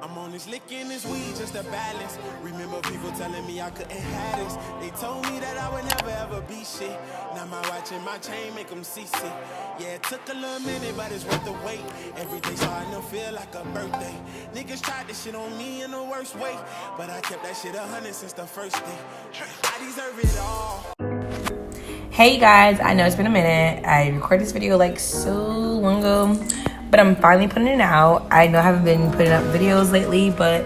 I'm on this licking this weed just to balance. Remember people telling me I couldn't have this. They told me that I would never ever be shit. Now my watch and my chain make them seasick. Yeah, it took a little minute, but it's worth the wait. Every day starting to feel like a birthday. Niggas tried this shit on me in the worst way, but I kept that shit 100 since the first day. I deserve it all. Hey guys, I know it's been a minute. I recorded this video like so long ago, but I'm finally putting it out. I know I haven't been putting up videos lately, but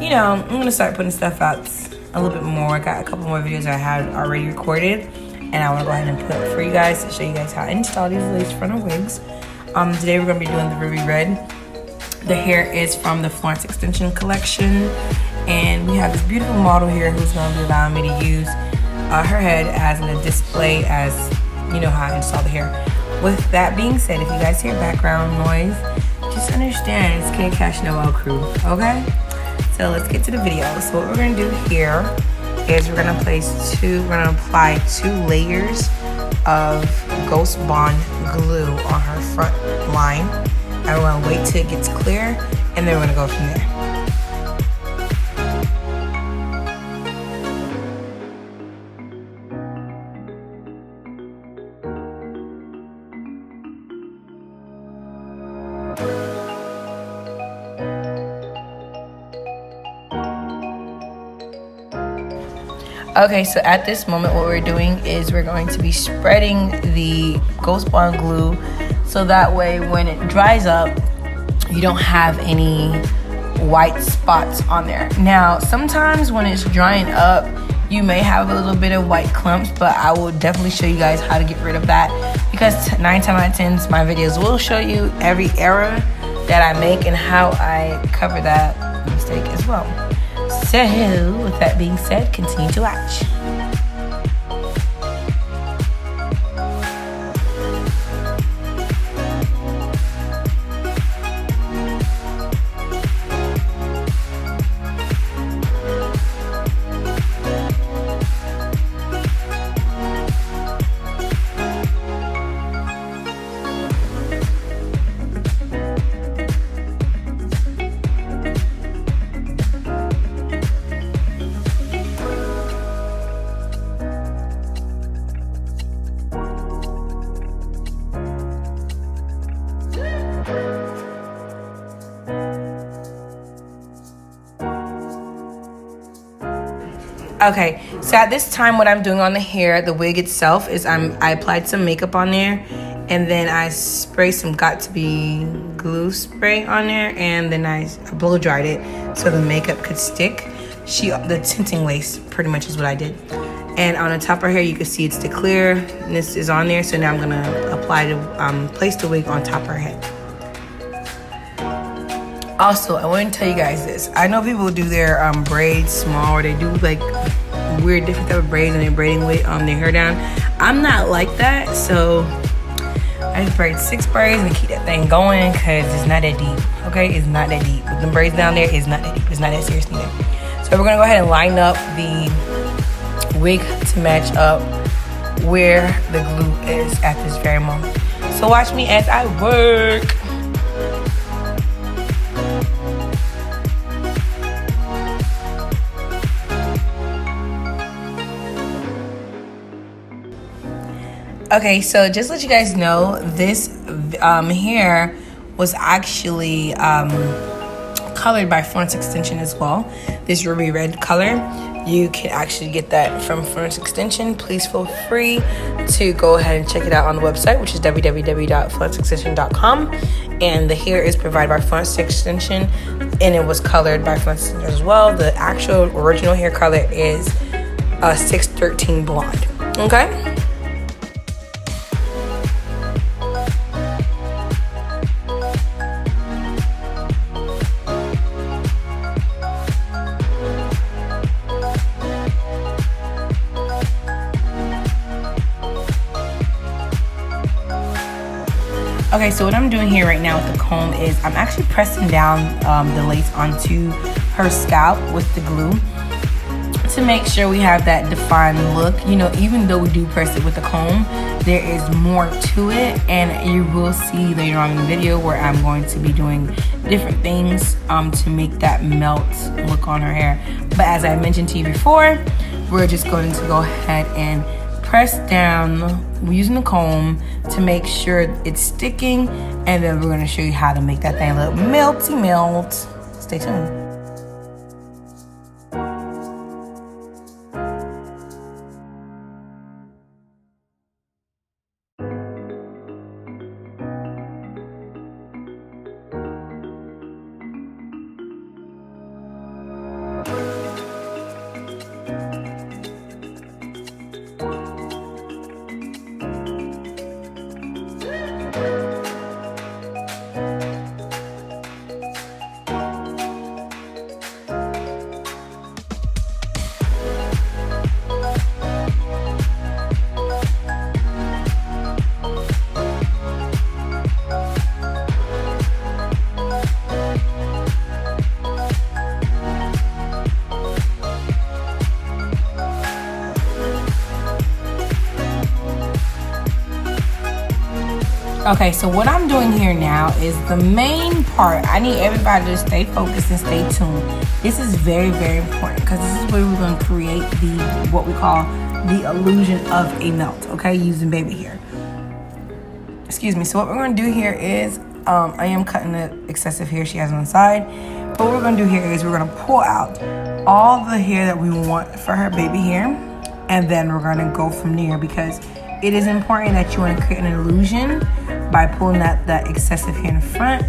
you know, I'm gonna start putting stuff out a little bit more. I got a couple more videos I had already recorded, and I wanna go ahead and put up for you guys to show you guys how to install these lace frontal wigs. Today we're gonna be doing the ruby red. The hair is from the Florencextension collection, and we have this beautiful model here who's gonna be allowing me to use her head as in a display, as you know how I install the hair. With that being said, if you guys hear background noise, just understand it's K Cash Noel crew, okay? So let's get to the video. So what we're gonna do here is we're gonna apply 2 layers of Ghost Bond glue on her front line. And we're gonna wait till it gets clear, and then we're gonna go from there. Okay, so at this moment what we're doing is we're going to be spreading the Ghost Bond glue so that way when it dries up, you don't have any white spots on there. Now, sometimes when it's drying up, you may have a little bit of white clumps, but I will definitely show you guys how to get rid of that, because 9 times out of 10 my videos will show you every error that I make and how I cover that mistake as well. So, with that being said, continue to watch. Okay, so at this time what I'm doing on the hair, the wig itself, is I applied some makeup on there, and then I sprayed some Got2b glue spray on there, and then I blow dried it so the makeup could stick. The tinting lace pretty much is what I did. And on the top of her hair you can see it's the clear, and this is on there, so now I'm gonna place the wig on top of her head. Also, I want to tell you guys this. I know people do their braids small, or they do like weird different type of braids and they're braiding their hair down. I'm not like that, so I just braid 6 braids and keep that thing going, because it's not that deep, okay? It's not that deep. With the braids down there, it's not that deep. It's not that serious neither. So we're going to go ahead and line up the wig to match up where the glue is at this very moment. So watch me as I work. Okay, so just to let you guys know, this hair was actually colored by Florencextension as well. This ruby red color, you can actually get that from Florencextension. Please feel free to go ahead and check it out on the website, which is www.florencextension.com. And the hair is provided by Florencextension, and it was colored by Florencextension as well. The actual original hair color is 613 blonde. Okay. Okay, so what I'm doing here right now with the comb is I'm actually pressing down the lace onto her scalp with the glue to make sure we have that defined look. You know, even though we do press it with a comb, there is more to it, and you will see later on in the video where I'm going to be doing different things to make that melt look on her hair. But as I mentioned to you before, we're just going to go ahead and press down using the comb to make sure it's sticking, and then we're going to show you how to make that thing look melty melt. Stay tuned. Okay, so what I'm doing here now is the main part. I need everybody to stay focused and stay tuned. This is very, very important because this is where we're going to create what we call the illusion of a melt, okay, using baby hair. Excuse me. So what we're going to do here is, I am cutting the excessive hair she has on the side. But what we're going to do here is we're going to pull out all the hair that we want for her baby hair. And then we're going to go from there, because it is important that you want to create an illusion by pulling that excessive hair in front.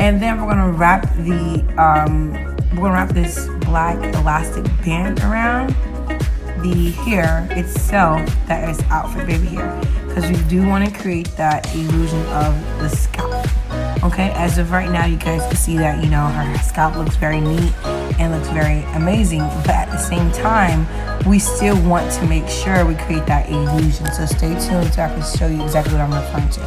And then we're going to wrap this black elastic band around the hair itself that is out for baby hair, because we do want to create that illusion of the scalp. Okay, as of right now, you guys can see that, you know, her scalp looks very neat and looks very amazing, but at the same time, we still want to make sure we create that illusion. So stay tuned so I can show you exactly what I'm referring to.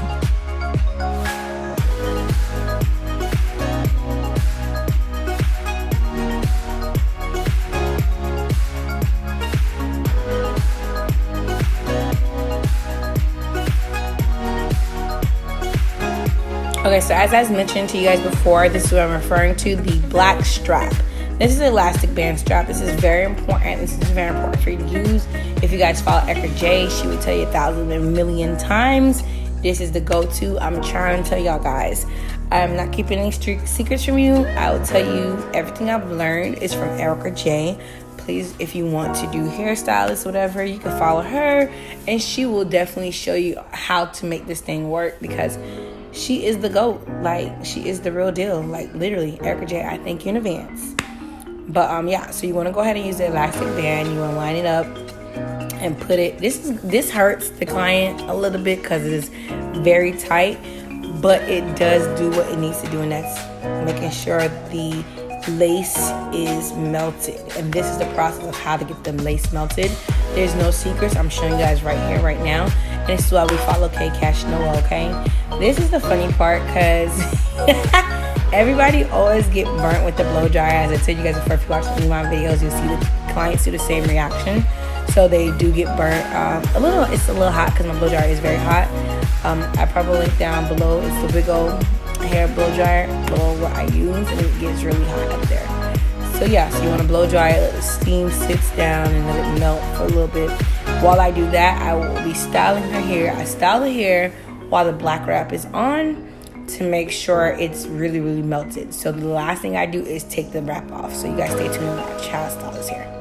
Okay, so as I mentioned to you guys before, this is what I'm referring to, the black strap. This is an elastic band strap. This is very important. This is very important for you to use. If you guys follow Erica J, she would tell you 1,000 and a million times. This is the go-to. I'm trying to tell y'all guys. I'm not keeping any secrets from you. I will tell you everything I've learned is from Erica J. Please, if you want to do hairstylists, whatever, you can follow her, and she will definitely show you how to make this thing work, because she is the GOAT. Like, she is the real deal. Like, literally, Erica J, I thank you in advance. But yeah, so you want to go ahead and use the elastic band. You want to line it up and put it. This hurts the client a little bit because it is very tight, but it does do what it needs to do, and that's making sure the lace is melted. And this is the process of how to get the lace melted. There's no secrets. I'm showing you guys right here, right now. And this is why we follow K Cash Noah, okay? This is the funny part, because everybody always get burnt with the blow dryer. As I said, you guys, if you watch any of my videos, you'll see the clients do the same reaction. So they do get burnt it's a little hot because my blow dryer is very hot. I probably link down below. It's the big old hair blow dryer below what I use, and it gets really hot up there. So yeah, so you want to blow dry it, let the steam sits down and let it melt for a little bit. While I do that, I will be styling her hair. I style the hair while the black wrap is on to make sure it's really, really melted. So the last thing I do is take the wrap off. So you guys stay tuned and watch how I style this hair.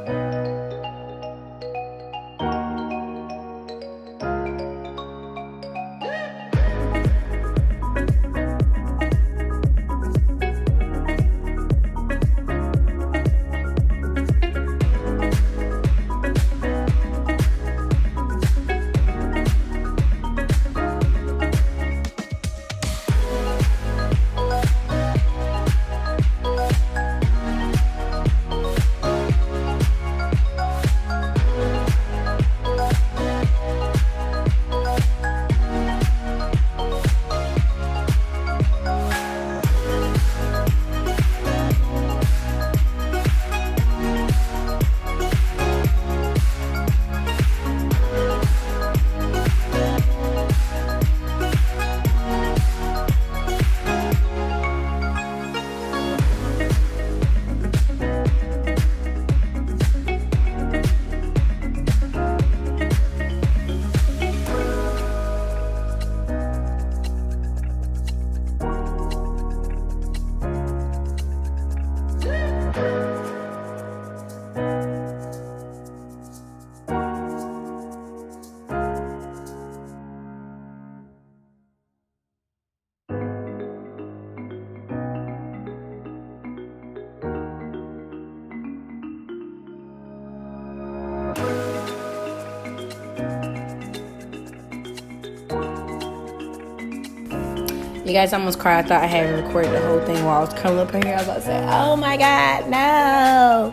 You guys, I almost cried. I thought I had recorded the whole thing while I was curling up her hair. I was about to say, oh my God, no.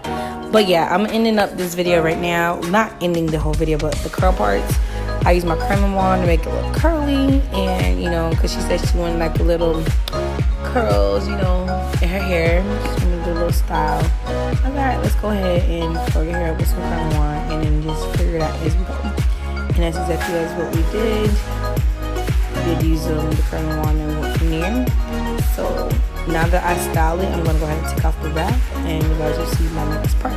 But yeah, I'm ending up this video right now. Not ending the whole video, but the curl parts. I use my curling wand to make it look curly. And, you know, because she said she wanted like a little curls, you know, in her hair. Just wanted to do a little style. All right, let's go ahead and curl your hair up with some curling wand and then just figure it out as we go. And that's exactly as what we did. We did use the curling wand and went from there. So now that I style it, I'm going to go ahead and take off the wrap and you guys will see my next part.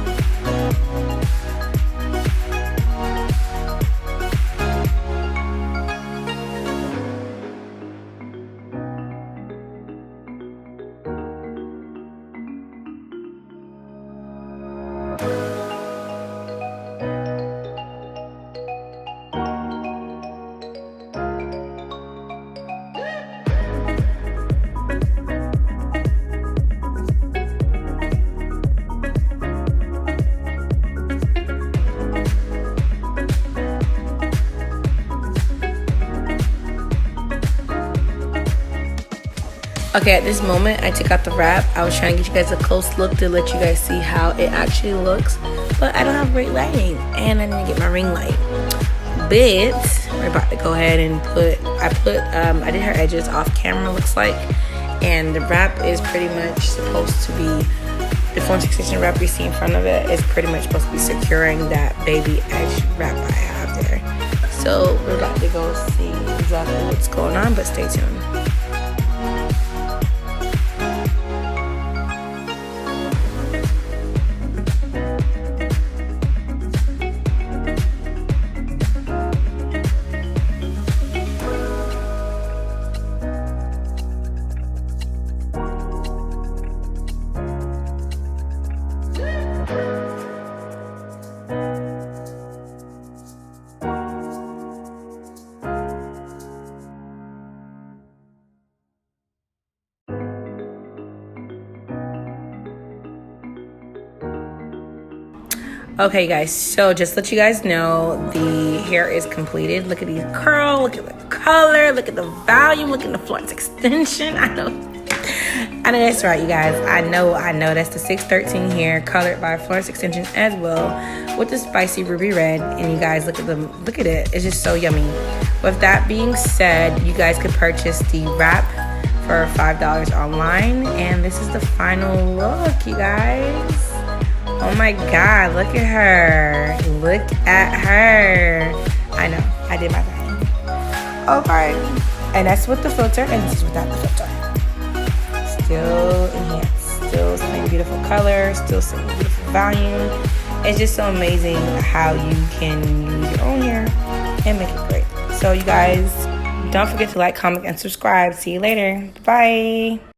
Okay, at this moment, I took out the wrap. I was trying to get you guys a close look to let you guys see how it actually looks. But I don't have great lighting, and I need to get my ring light. But we're about to go ahead and I did her edges off camera, looks like. And the wrap is pretty much supposed to be, the Florencextension wrap you see in front of it is pretty much supposed to be securing that baby edge wrap I have there. So we're about to go see exactly what's going on, but stay tuned. Okay guys, so just to let you guys know, the hair is completed. Look at these curls, look at the color, look at the volume, look at the Florencextension. I know that's right, you guys. I know that's the 613 hair colored by Florencextension as well, with the spicy ruby red. And you guys look at it, it's just so yummy. With that being said, you guys could purchase the wrap for $5 online, and this is the final look, you guys. Oh my God, look at her. Look at her. I know, I did my thing. Okay. And that's with the filter, and this is without the filter. Still enhanced. Still same beautiful color. Still same beautiful volume. It's just so amazing how you can use your own hair and make it great. So you guys, don't forget to like, comment, and subscribe. See you later. Bye.